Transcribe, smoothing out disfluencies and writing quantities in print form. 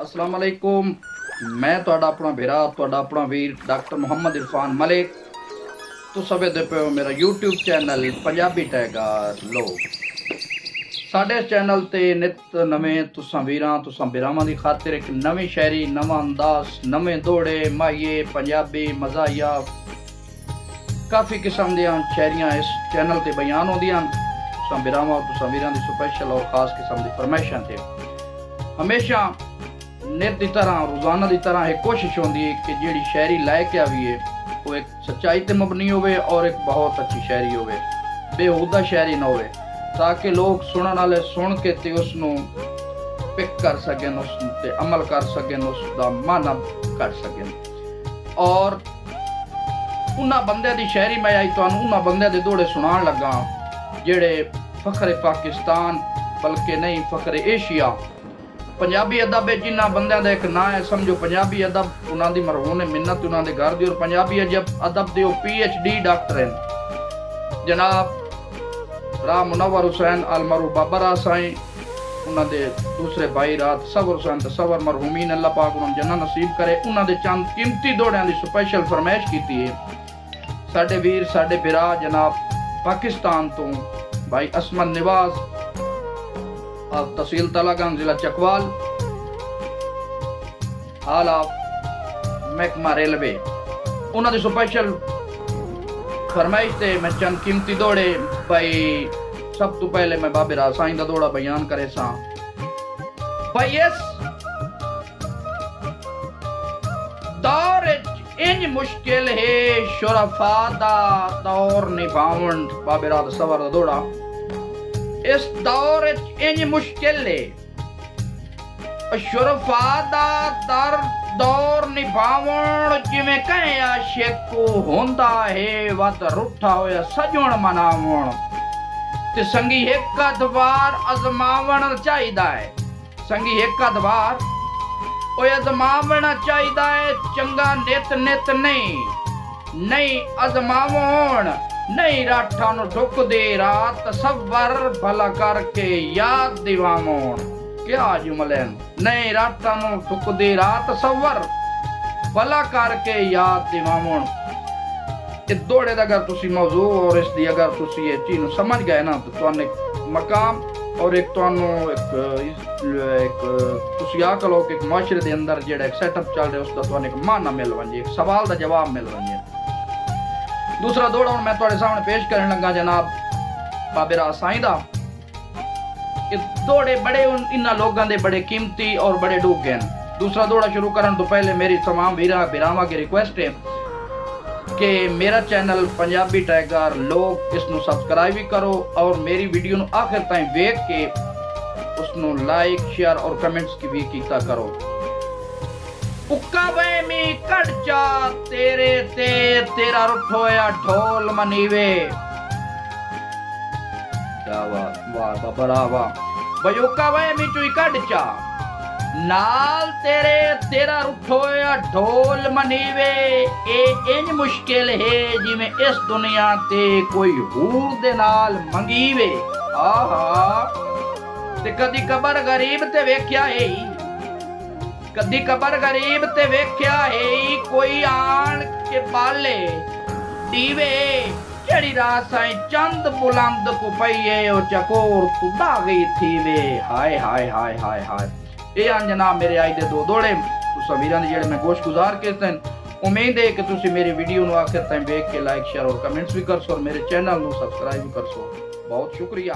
अस्सलाम वालेकुम। मैं तुहाडा अपना भेरा तुहाडा अपना वीर डॉक्टर मुहम्मद इरफान मलिक। तुसां वेखदे पे हो मेरा यूट्यूब चैनल पंजाबी टाइगर लोग। साडे चैनल ते नित नवें तुसां बिरावां दी खातिर एक नवीं शायरी, नवा अंदाज, नवे दौड़े माहिए पंजाबी मज़ाहिया काफ़ी किस्म दियां शायरियां इस चैनल ते बयान होंदियां। तुसां बिरावां तुसां वीरां दी स्पैशल और खास किस्म दी फरमाइशां ते हमेशा नित की तरह रोजाना की तरह एक कोशिश होती है कि जी शायरी लैके आवीए वो एक सच्चाई ते मबनी होवे और एक बहुत अच्छी शायरी होवे, बेहुदा शायरी ना होवे, ताकि लोग सुनने वाले सुन के ते उसनू पिक कर सकें, उस ते अमल कर सकें, उसका माना कर सकें। और उन्हां बंदे की शायरी मैं आई तुहानू उन्हां बंदे दे दौड़े सुनान लगा जेड़े फखरे पाकिस्तान बल्कि नहीं फखरे एशिया पंजाबी अदब जिन्होंने बंद का एक ना है, समझो पंजाबी अदब उन्होंने मरहूम ने मिन्नत उन्होंने घर दी। और पंजाबी अदब के PhD डॉक्टर हैं जनाब राह मुनव्वर हुसैन अलमरू बाबा राह साईं, उन्होंने दूसरे भाई रात सबर हुसैन तसवर मरहूमीन अल्लाह पाक उन्होंने जन्नत नसीब करे। उन्होंने चंद कीमती दौड़ियां की स्पैशल फरमाइश की है। साडे वीर साडे बिरा जनाब पाकिस्तान तो भाई असमत निवाज तहसील तलागंज जिला चकवाल हाल महकमा रेलवे उन्होंने स्पेशल फरमाइश से मैं चंद कीमती दौड़े भाई। सब तो पहले मैं बाबे राज साईं का दौड़ा बयान करे सा भाई। इस दौर इंज मुश्किल है शुरफा दा दौर निभावन, बाबे राज सवर दा दौड़ा। इस दौर इंज मुश्किल है शुरफा दा दर दौर निभावण, जिवें कहे आशिक को होंदा है वत रुठा होया सजण मनावण, ते संगी एक अदवार अजमावण चाहिदा है। संगी एक अदवार ओए अजमावण चाहिदा है, चंगा नित नित नहीं अजमावण, नहीं राठा नु ढुक दे रात सबर भला करके याद दिवावण। क्या जुमले नहीं राठा नु ढुक दे रात सबर भला करके याद दिवावण। ये दौड़े अगर तुसी मौजू और इसकी अगर तुसी ये चीज समझ गए ना तो तुहानू एक मकाम और एक तुहानू एक तुसी आकल हो कि एक मुआशरे दे अंदर जेड़ा एक सेटअप चल रहा है उसका तुहानू एक माना मिल वंजे, एक सवाल का जवाब मिल वंजे। दूसरा दौड़ा हूं मैं तुहाडे सामने पेश करने लगा जनाब बाबे राज साईं दा। दौड़े बड़े इन्हां लोगों के बड़े कीमती और बड़े डूगे हैं। दूसरा दौड़ा शुरू करने तो पहले मेरी तमाम बिरावां की रिक्वेस्ट है कि मेरा चैनल पंजाबी टाइगर लोग इसनू सब्सक्राइब भी करो और मेरी वीडियो नू आखिर ताईं वेख के उसनू लाइक शेयर और कमेंट्स की भी कीता करो। उक्का वहमी कड़चा तेरे ते तेरा रुठोया ढोल मनीवे। क्या वाह बाबा रा वाह भाई। उक्का वहमी चुई कड़चा नाल तेरे तेरा रुठोया ढोल मनीवे। ए इंज मुश्किल है जिवें इस दुनिया ते कोई हूर दे नाल मंगीवे। आहा ते कदी कबर गरीब ते वेख्या है, कदी कबर गरीब ते वेख्या है, कोई आन के पाले दीवे। चढ़ी रात साईं चंद बुलंद को पईए ओ चकोर तू दागी थीवे। हाय हाय हाय हाय हाय। ये आन जनाब मेरे आई दे दो दौड़े तुसां वीरां दे जेड़े मैं गोश गुजार के सन। उम्मीद है कि तुसी मेरी वीडियो नु आखिर ताईं देख के लाइक शेयर और कमेंट्स भी करसो और मेरे चैनल नु सब्सक्राइब भी करसो। बहुत शुक्रिया।